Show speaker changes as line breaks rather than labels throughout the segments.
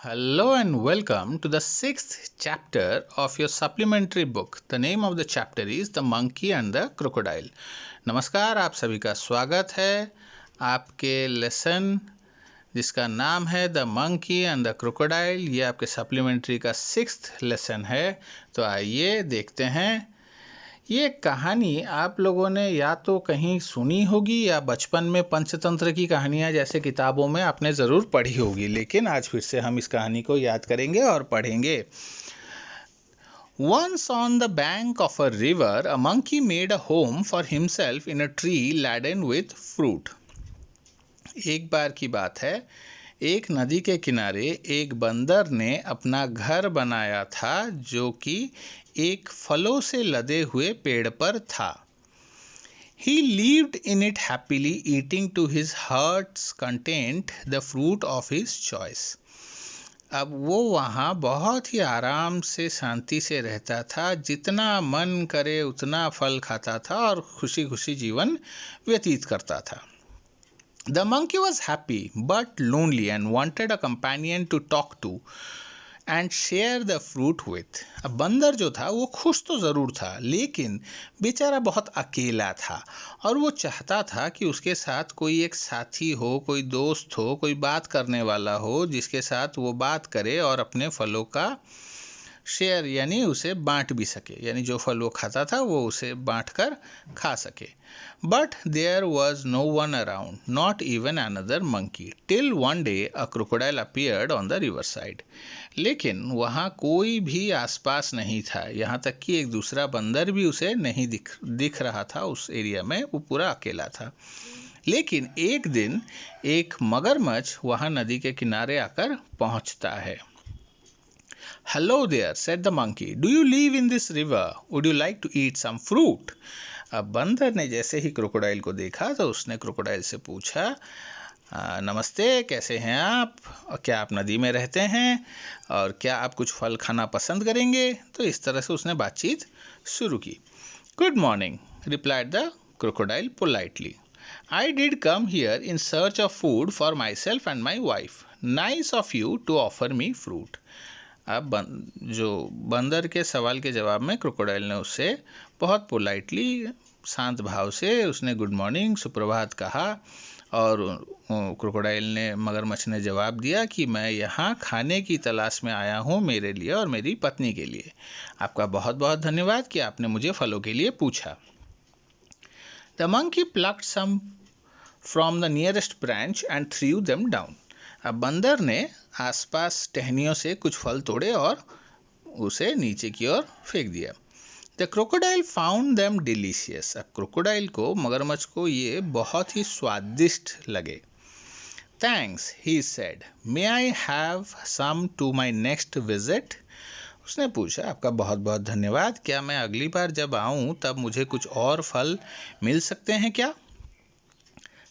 Hello and welcome to the sixth chapter of your supplementary book. The name of the chapter is The Monkey and the Crocodile. नमस्कार, आप सभी का स्वागत है आपके lesson जिसका नाम है the monkey and the crocodile. ये आपके सप्लीमेंट्री का सिक्स्थ लेसन है। तो आइए देखते हैं। ये कहानी आप लोगों ने या तो कहीं सुनी होगी या बचपन में पंचतंत्र की कहानियां जैसे किताबों में आपने ज़रूर पढ़ी होगी, लेकिन आज फिर से हम इस कहानी को याद करेंगे और पढ़ेंगे। Once on the bank of a river, a monkey made a home for himself in a tree laden with fruit. एक बार की बात है, एक नदी के किनारे एक बंदर ने अपना घर बनाया था जो कि एक फलों से लदे हुए पेड़ पर था। He lived in it happily, eating to his heart's content the fruit of his choice. अब वो वहाँ बहुत ही आराम से शांति से रहता था, जितना मन करे उतना फल खाता था और खुशी खुशी जीवन व्यतीत करता था। The monkey was happy but lonely and wanted a companion to talk to and share the fruit with. अब बंदर जो था वो खुश तो ज़रूर था, लेकिन बेचारा बहुत अकेला था और वो चाहता था कि उसके साथ कोई एक साथी हो, कोई दोस्त हो, कोई बात करने वाला हो जिसके साथ वो बात करे और अपने फलों का शेयर यानी उसे बांट भी सके, यानी जो फल वो खाता था वो उसे बांट कर खा सके। But there was no one around, not even another monkey, till one day a crocodile appeared on the river side. लेकिन वहाँ कोई भी आसपास नहीं था, यहाँ तक कि एक दूसरा बंदर भी उसे नहीं दिख रहा था। उस एरिया में वो पूरा अकेला था। लेकिन एक दिन एक मगरमच्छ वहाँ नदी के किनारे आकर पहुँचता है। Hello there, said the monkey. Do you live in this river? Would you like to eat some fruit? अब बंदर ने जैसे ही क्रोकोडाइल को देखा तो उसने क्रोकोडाइल से पूछा, नमस्ते, कैसे हैं आप? क्या आप नदी में रहते हैं और क्या आप कुछ फल खाना पसंद करेंगे? तो इस तरह से उसने बातचीत शुरू की। Good morning, replied the crocodile politely. I did come here in search of food for myself and my wife. Nice of you to offer me fruit. अब जो बंदर के सवाल के जवाब में क्रोकोडाइल ने उससे बहुत पोलाइटली, शांत भाव से उसने गुड मॉर्निंग, सुप्रभात कहा और क्रोकोडाइल ने, मगरमच्छ ने जवाब दिया कि मैं यहाँ खाने की तलाश में आया हूँ, मेरे लिए और मेरी पत्नी के लिए। आपका बहुत बहुत धन्यवाद कि आपने मुझे फलों के लिए पूछा। The monkey plucked some from the nearest branch and threw them down. अब बंदर ने आसपास टहनियों से कुछ फल तोड़े और उसे नीचे की ओर फेंक दिया। The crocodile found them delicious. अब क्रोकोडाइल को, मगरमच्छ को ये बहुत ही स्वादिष्ट लगे। Thanks, he said, may I have some to my next visit? उसने पूछा, आपका बहुत बहुत धन्यवाद, क्या मैं अगली बार जब आऊं तब मुझे कुछ और फल मिल सकते हैं क्या?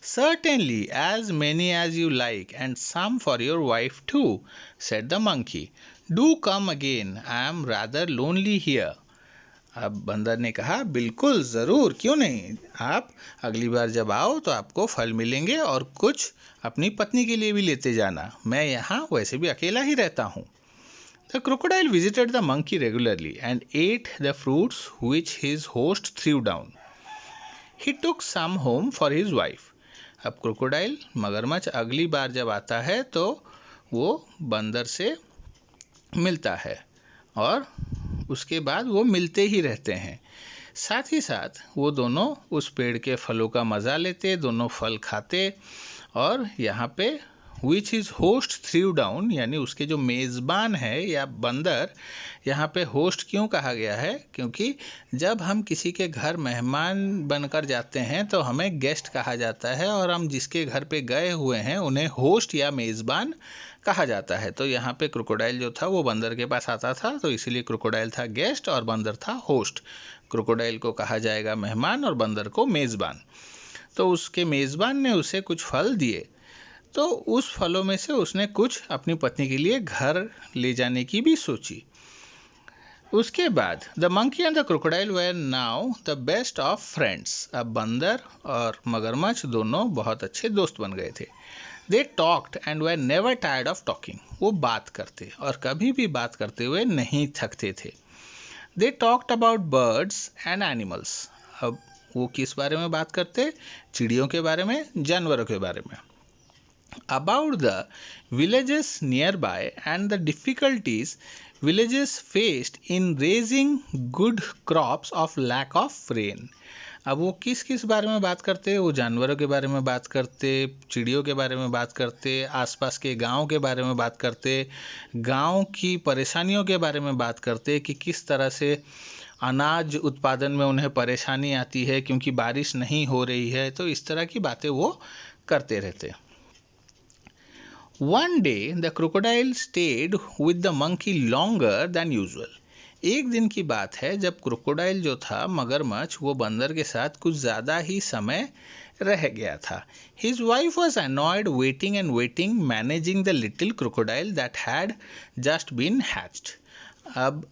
Certainly, as many as you like, and some for your wife too, said the monkey. Do come again, I am rather lonely here. अब बंदर ने कहा, बिल्कुल ज़रूर, क्यों नहीं, आप अगली बार जब आओ तो आपको फल मिलेंगे और कुछ अपनी पत्नी के लिए भी लेते जाना, मैं यहाँ वैसे भी अकेला ही रहता हूँ। The crocodile visited the monkey regularly and ate the fruits which his host threw down. He took some home for his wife. अब क्रोकोडाइल, मगरमच्छ अगली बार जब आता है तो वो बंदर से मिलता है और उसके बाद वो मिलते ही रहते हैं। साथ ही साथ वो दोनों उस पेड़ के फलों का मज़ा लेते, दोनों फल खाते और यहाँ पे which is host through down, यानी उसके जो मेज़बान है या बंदर, यहाँ पे होस्ट क्यों कहा गया है? क्योंकि जब हम किसी के घर मेहमान बनकर जाते हैं तो हमें गेस्ट कहा जाता है और हम जिसके घर पे गए हुए हैं उन्हें होस्ट या मेज़बान कहा जाता है। तो यहाँ पे क्रोकोडाइल जो था वो बंदर के पास आता था, तो इसीलिए क्रोकोडाइल था गेस्ट और बंदर था होस्ट। क्रोकोडाइल को कहा जाएगा मेहमान और बंदर को मेज़बान। तो उसके मेज़बान ने उसे कुछ फल दिए, तो उस फलों में से उसने कुछ अपनी पत्नी के लिए घर ले जाने की भी सोची। उसके बाद the monkey and the crocodile were now the best of friends. अब बंदर और मगरमच्छ दोनों बहुत अच्छे दोस्त बन गए थे। They talked and were never tired of talking. वो बात करते और कभी भी बात करते हुए नहीं थकते थे। They talked about birds and animals. अब वो किस बारे में बात करते? चिड़ियों के बारे में, जानवरों के बारे में। About the villages nearby and the difficulties villages faced in raising good crops of lack of rain. अब वो किस किस बारे में बात करते? वो जानवरों के बारे में बात करते, चिड़ियों के बारे में बात करते, आसपास के गांव के बारे में बात करते, गांव की परेशानियों के बारे में बात करते कि किस तरह से अनाज उत्पादन में उन्हें परेशानी आती है क्योंकि बारिश नहीं हो रही है। तो इस तरह की बातें वो करते रहते। One day the crocodile stayed with the monkey longer than usual. एक दिन की बात है जब क्रोकोडाइल जो था, मगरमच्छ, वो बंदर के साथ कुछ ज़्यादा ही समय रह गया था। His wife was annoyed waiting and waiting, managing the little crocodile that had just been hatched. अब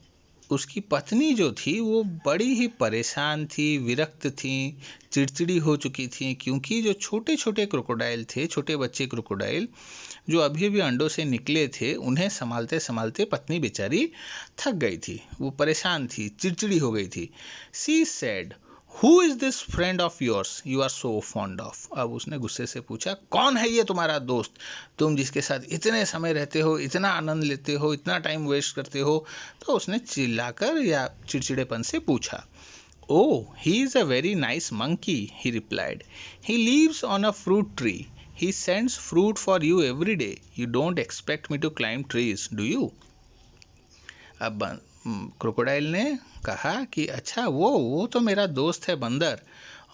उसकी पत्नी जो थी वो बड़ी ही परेशान थी, विरक्त थी, चिड़चिड़ी हो चुकी थी क्योंकि जो छोटे छोटे क्रोकोडाइल थे, छोटे बच्चे क्रोकोडाइल जो अभी भी अंडों से निकले थे, उन्हें संभालते संभालते पत्नी बेचारी थक गई थी, वो परेशान थी, चिड़चिड़ी हो गई थी। She said, who is this friend of yours you are so fond of. अब उसने गुस्से से पूछा, कौन है ये तुम्हारा दोस्त, तुम जिसके साथ इतने समय रहते हो, इतना आनंद लेते हो, इतना टाइम वेस्ट करते हो? तो उसने चिल्लाकर या चिड़चिड़ेपन से पूछा। Oh, he is a very nice monkey, he replied. He lives on a fruit tree. He sends fruit for you every day. You don't expect me to climb trees, do you? अब crocodile ने कहा कि अच्छा, वो तो मेरा दोस्त है बंदर,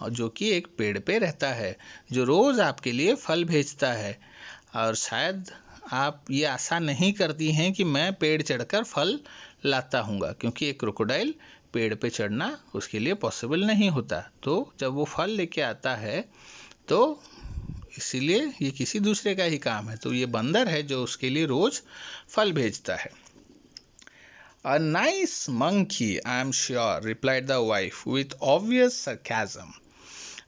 जो कि एक पेड़ पे रहता है, जो रोज आपके लिए फल भेजता है। और शायद आप ये आशा नहीं करती हैं कि मैं पेड़ चढ़कर फल लाता हूँगा, क्योंकि एक क्रोकोडाइल पेड़ पे चढ़ना उसके लिए पॉसिबल नहीं होता। तो जब वो फल लेके आता है तो इसीलिए ये किसी दूसरे का ही काम है। तो ये बंदर है जो उसके लिए रोज फल भेजता है। A nice monkey, I am sure, replied the wife with obvious sarcasm.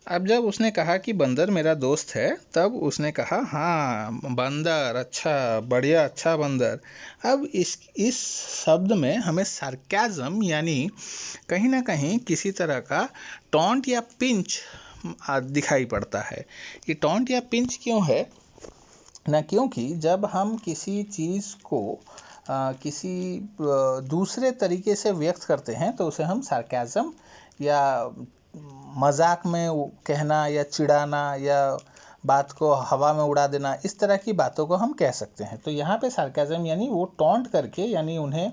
अब जब उसने कहा कि बंदर मेरा दोस्त है, तब उसने कहा, हाँ बंदर, अच्छा, बढ़िया, अच्छा बंदर। अब इस शब्द में हमें सार्केज्म यानी कहीं ना कहीं किसी तरह का टॉन्ट या पिंच दिखाई पड़ता है। ये टॉन्ट या पिंच क्यों है ना? क्योंकि जब हम किसी चीज़ को किसी दूसरे तरीके से व्यक्त करते हैं तो उसे हम सार्केज्म या मजाक में कहना या चिढ़ाना या बात को हवा में उड़ा देना, इस तरह की बातों को हम कह सकते हैं। तो यहाँ पे सार्केज्म यानी वो टॉन्ट करके, यानी उन्हें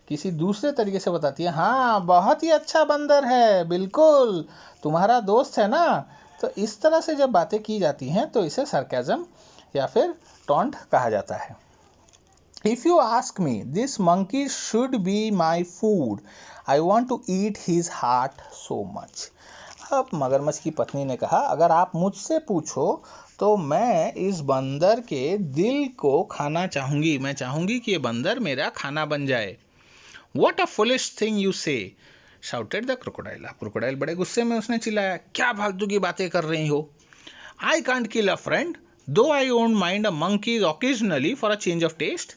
किसी दूसरे तरीके से बताती है, हाँ बहुत ही अच्छा बंदर है, बिल्कुल तुम्हारा दोस्त है ना। तो इस तरह से जब बातें की जाती हैं तो इसे सार्केज्म या फिर टॉन्ट कहा जाता है। If you ask me, this monkey should be my food. I want to eat his heart so much. अब मगरमच्छ की पत्नी ने कहा, अगर आप मुझसे पूछो तो मैं इस बंदर के दिल को खाना चाहूंगी। मैं चाहूंगी कि ये बंदर मेरा खाना बन जाए। What a foolish thing you say, shouted the crocodile. Crocodile बड़े गुस्से में उसने चिल्लाया, क्या फालतू की बातें कर रही हो? I can't kill a friend, though I won't mind a monkey occasionally for a change of taste.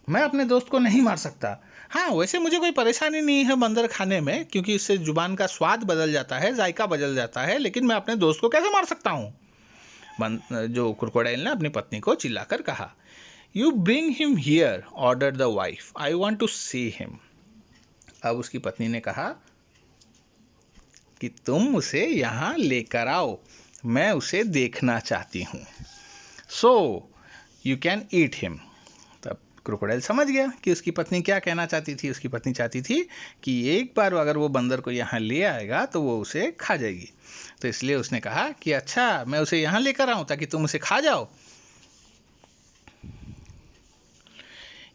मैं अपने दोस्त को नहीं मार सकता। हाँ, वैसे मुझे कोई परेशानी नहीं है बंदर खाने में, क्योंकि इससे जुबान का स्वाद बदल जाता है, जायका बदल जाता है, लेकिन मैं अपने दोस्त को कैसे मार सकता हूँ? जो क्रोकोडाइल ने अपनी पत्नी को चिल्लाकर कहा। You bring him here, order the wife, I want to see him. अब उसकी पत्नी ने कहा कि तुम उसे यहाँ लेकर आओ, मैं उसे देखना चाहती हूँ। So you can eat him. Crocodile समझ गया कि उसकी पत्नी क्या कहना चाहती थी। उसकी पत्नी चाहती थी कि एक बार अगर वो बंदर को यहाँ ले आएगा तो वो उसे खा जाएगी। तो इसलिए उसने कहा कि अच्छा, मैं उसे यहाँ लेकर आऊं ताकि तुम उसे खा जाओ।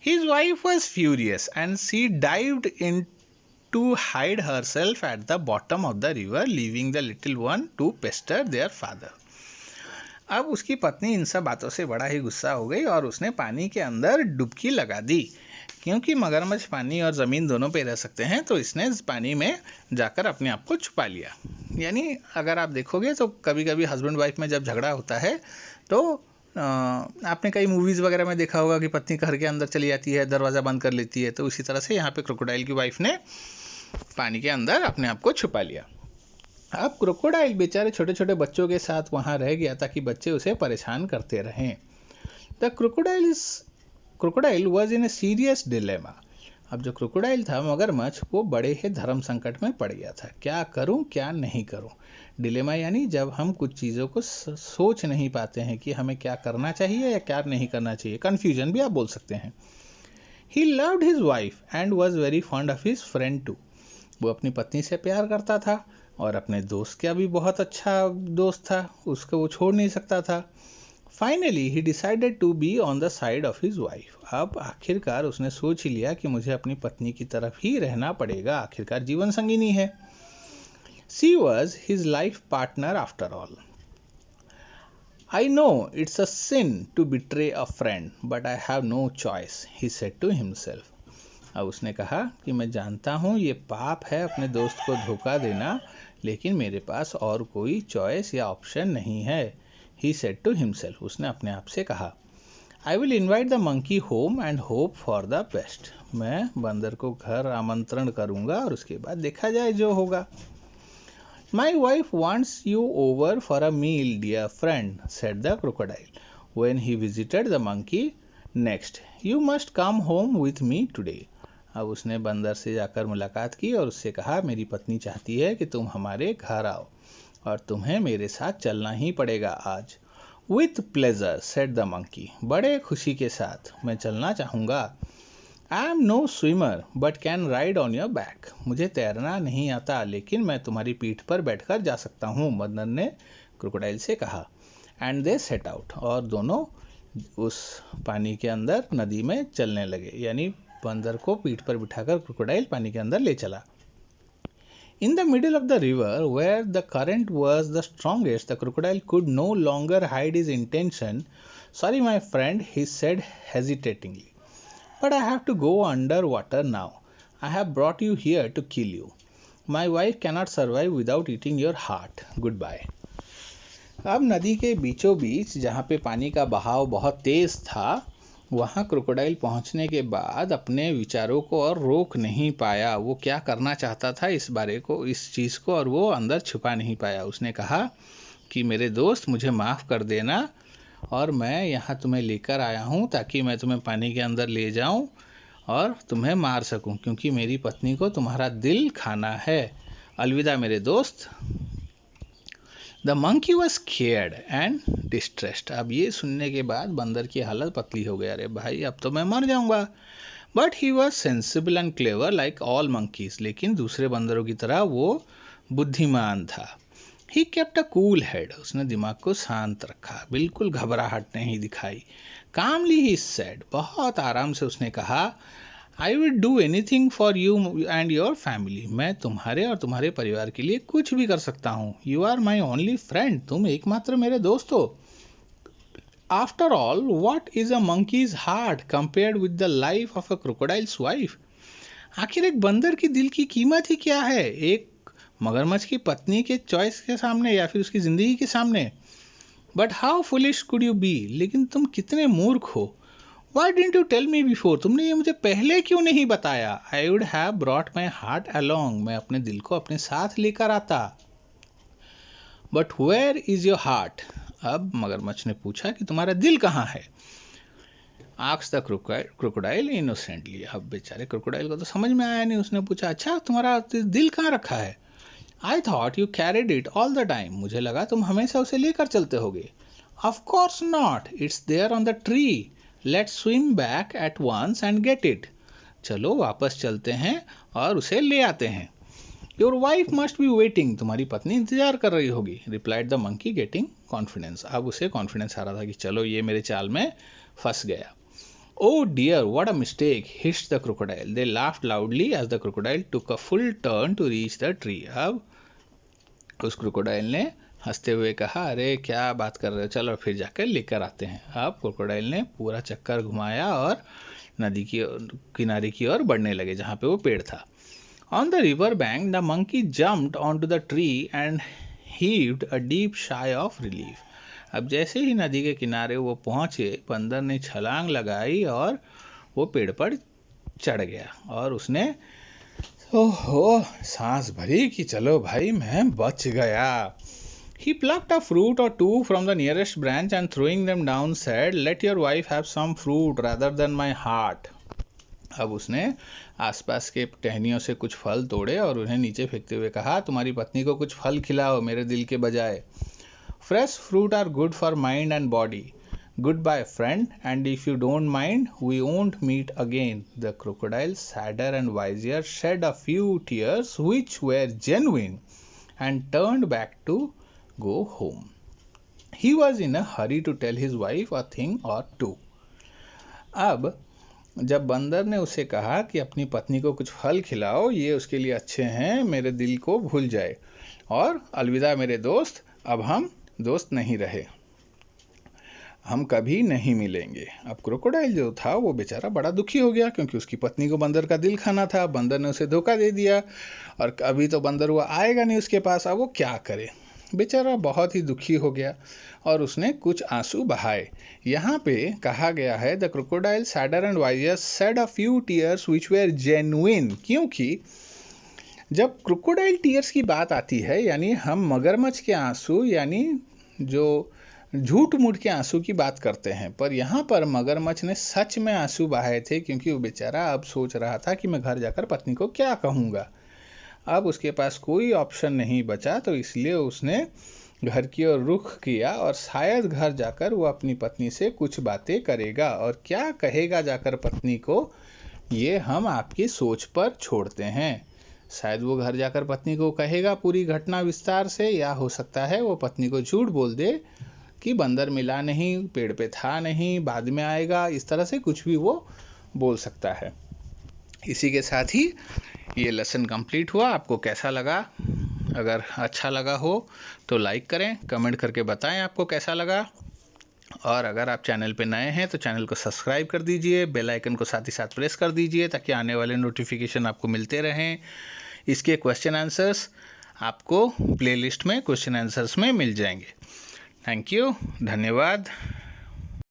His wife was furious and she dived in to hide herself at the bottom of the river, leaving the little one to pester their father. अब उसकी पत्नी इन सब बातों से बड़ा ही गुस्सा हो गई और उसने पानी के अंदर डुबकी लगा दी। क्योंकि मगरमच्छ पानी और ज़मीन दोनों पे रह सकते हैं तो इसने पानी में जाकर अपने आप को छुपा लिया। यानी अगर आप देखोगे तो कभी कभी हस्बैंड वाइफ में जब झगड़ा होता है तो आपने कई मूवीज़ वगैरह में देखा होगा कि पत्नी घर के अंदर चली जाती है, दरवाज़ा बंद कर लेती है। तो इसी तरह से यहाँ पे क्रोकोडाइल की वाइफ ने पानी के अंदर अपने आप को छुपा लिया। अब क्रोकोडाइल बेचारे छोटे छोटे बच्चों के साथ वहाँ रह गया ताकि बच्चे उसे परेशान करते रहें। The crocodile was in a serious dilemma. अब जो क्रोकोडाइल था मगरमच्छ, वो बड़े ही धर्म संकट में पड़ गया था। क्या करूं क्या नहीं करूं। डिलेमा यानी जब हम कुछ चीज़ों को सोच नहीं पाते हैं कि हमें क्या करना चाहिए या क्या नहीं करना चाहिए। कन्फ्यूजन भी आप बोल सकते हैं। He loved his wife and was very fond of his friend too. वो अपनी पत्नी से प्यार करता था और अपने दोस्त का भी बहुत अच्छा दोस्त था, उसको वो छोड़ नहीं सकता था। Finally he decided to be on the side of his wife. अब आखिरकार उसने सोच ही लिया कि मुझे अपनी पत्नी की तरफ ही रहना पड़ेगा, आखिरकार जीवन संगिनी है। She was his life partner after all. I know it's a sin to betray a friend but I have no choice, he said to himself. अब उसने कहा कि मैं जानता हूँ ये पाप है अपने दोस्त को धोखा देना, लेकिन मेरे पास और कोई चॉइस या ऑप्शन नहीं है। He said to himself. उसने अपने आप से कहा। I will invite the monkey home and hope for the best. मैं बंदर को घर आमंत्रण करूंगा और उसके बाद देखा जाए जो होगा। My wife wants you over for a meal dear friend, said the crocodile when he visited the monkey next. You must come home with me today. अब उसने बंदर से जाकर मुलाकात की और उससे कहा, मेरी पत्नी चाहती है कि तुम हमारे घर आओ और तुम्हें मेरे साथ चलना ही पड़ेगा आज। With pleasure, said the monkey. बड़े खुशी के साथ, मैं चलना चाहूँगा। I am no swimmer but can ride on your back. मुझे तैरना नहीं आता लेकिन मैं तुम्हारी पीठ पर बैठकर जा सकता हूँ, बंदर ने क्रोकोडाइल से कहा। And they set out. और दोनों उस पानी के अंदर नदी में चलने लगे। यानी बंदर को पीठ पर बिठाकर क्रोकोडाइल पानी के अंदर ले चला। In the middle of the river, where the current was the strongest, the crocodile could no longer hide his intention. Sorry, my friend, he said hesitatingly, but I have to go under water now. I have brought you here to kill you. My wife cannot survive without eating your heart. Goodbye. अब नदी के बीचों बीच जहाँ पे पानी का बहाव बहुत तेज था, वहाँ क्रोकोडाइल पहुँचने के बाद अपने विचारों को और रोक नहीं पाया। वो क्या करना चाहता था इस बारे को, इस चीज़ को, और वो अंदर छुपा नहीं पाया। उसने कहा कि मेरे दोस्त, मुझे माफ़ कर देना और मैं यहाँ तुम्हें लेकर आया हूँ ताकि मैं तुम्हें पानी के अंदर ले जाऊँ और तुम्हें मार सकूँ, क्योंकि मेरी पत्नी को तुम्हारा दिल खाना है। अलविदा मेरे दोस्त। The monkey was scared and distressed. अब ये सुनने के बाद बंदर की हालत पतली हो गई। अरे भाई, अब तो मैं मर जाऊंगा। But he was sensible and clever like all monkeys. लेकिन दूसरे बंदरों की तरह वो बुद्धिमान था। He kept a cool head. उसने दिमाग को शांत रखा, बिल्कुल घबराहट नहीं दिखाई। कामली ही सेड। बहुत आराम से उसने कहा, I will do anything for you and your family. मैं तुम्हारे और तुम्हारे परिवार के लिए कुछ भी कर सकता हूँ। You are my only friend. तुम एकमात्र मेरे दोस्त हो। After all, what is a monkey's heart compared with the life of a crocodile's wife. आखिर एक बंदर की दिल की कीमत ही क्या है एक मगरमच्छ की पत्नी के चॉइस के सामने या फिर उसकी जिंदगी के सामने। But how foolish could you be. लेकिन तुम कितने मूर्ख हो। Why didn't you tell me before? तुमने ये मुझे पहले क्यों नहीं बताया? I would have brought my heart along. मैं अपने दिल को अपने साथ लेकर आता। But where is your heart? अब मगरमच्छ ने पूछा कि तुम्हारा दिल कहाँ है? Asked the crocodile innocently. अब बेचारे क्रोकोडाइल को तो समझ में आया नहीं। उसने पूछा, अच्छा तुम्हारा दिल कहाँ रखा है? I thought you carried it all the time. मुझे लगा तुम हमेशा उसे लेकर चलते होगे। Of course not. It's there on the tree. Let's swim back at once and get it. चलो वापस चलते हैं और उसे ले आते हैं। Your wife must be waiting. तुम्हारी पत्नी इंतजार कर रही होगी। Replied the monkey getting confidence. अब उसे कॉन्फिडेंस आ रहा था कि चलो ये मेरे चाल में फंस गया। Oh dear, what a mistake, hissed the crocodile. They laughed loudly as the crocodile took a full turn to reach the tree. अब उस क्रोकोडाइल ने हंसते हुए कहा, अरे क्या बात कर रहे हो, चलो फिर जाकर लेकर आते हैं। अब क्रोकोडाइल ने पूरा चक्कर घुमाया और नदी की किनारे की ओर बढ़ने लगे जहाँ पे वो पेड़ था। On the river bank the monkey jumped on to the tree and heaved a deep sigh of relief. अब जैसे ही नदी के किनारे वो पहुंचे, बंदर ने छलांग लगाई और वो पेड़ पर चढ़ गया और उसने ओहो सांस भरी कि चलो भाई मैं बच गया। He plucked a fruit or two from the nearest branch and throwing them down said, "Let your wife have some fruit rather than my heart." अब उसने आसपास के टहनियों से कुछ फल तोड़े और उन्हें नीचे फेंकते हुए कहा, तुम्हारी पत्नी को कुछ फल खिलाओ मेरे दिल के बजाय। Fresh fruit are good for mind and body. Goodbye, friend, and if you don't mind, we won't meet again. The crocodile, sadder and wiser, shed a few tears which were genuine and turned back to go home. He was in a hurry to tell his wife a thing or two. अब जब बंदर ने उसे कहा कि अपनी पत्नी को कुछ फल खिलाओ, ये उसके लिए अच्छे हैं, मेरे दिल को भूल जाए, और अलविदा मेरे दोस्त, अब हम दोस्त नहीं रहे, हम कभी नहीं मिलेंगे। अब क्रोकोडाइल जो था वो बेचारा बड़ा दुखी हो गया क्योंकि उसकी पत्नी को बंदर का दिल खाना था। बंदर ने उसे धोखा दे दिया और अभी तो बंदर वो आएगा नहीं उसके पास, अब वो क्या करे। बेचारा बहुत ही दुखी हो गया और उसने कुछ आंसू बहाए। यहाँ पे कहा गया है the crocodile sadder and wiser said a few tears which were genuine, क्योंकि जब क्रोकोडाइल टीयर्स की बात आती है यानी हम मगरमच्छ के आंसू यानी जो झूठ मूठ के आंसू की बात करते हैं, पर यहाँ पर मगरमच्छ ने सच में आंसू बहाए थे क्योंकि वो बेचारा अब सोच रहा था कि मैं घर जाकर पत्नी को क्या कहूँगा। अब उसके पास कोई ऑप्शन नहीं बचा, तो इसलिए उसने घर की ओर रुख किया और शायद घर जाकर वो अपनी पत्नी से कुछ बातें करेगा, और क्या कहेगा जाकर पत्नी को, ये हम आपकी सोच पर छोड़ते हैं। शायद वो घर जाकर पत्नी को कहेगा पूरी घटना विस्तार से, या हो सकता है वो पत्नी को झूठ बोल दे कि बंदर मिला नहीं, पेड़ पे था नहीं, बाद में आएगा, इस तरह से कुछ भी वो बोल सकता है। इसी के साथ ही ये लेसन कंप्लीट हुआ। आपको कैसा लगा? अगर अच्छा लगा हो तो लाइक करें, कमेंट करके बताएं आपको कैसा लगा, और अगर आप चैनल पे नए हैं तो चैनल को सब्सक्राइब कर dीजिए, बेल आइकन को साथ ही साथ प्रेस कर दीजिए ताकि आने वाले नोटिफिकेशन आपको मिलते रहें। इसके क्वेश्चन आंसर्स आपको प्लेलिस्ट में क्वेश्चन आंसर्स में मिल जाएंगे। थैंक यू, धन्यवाद।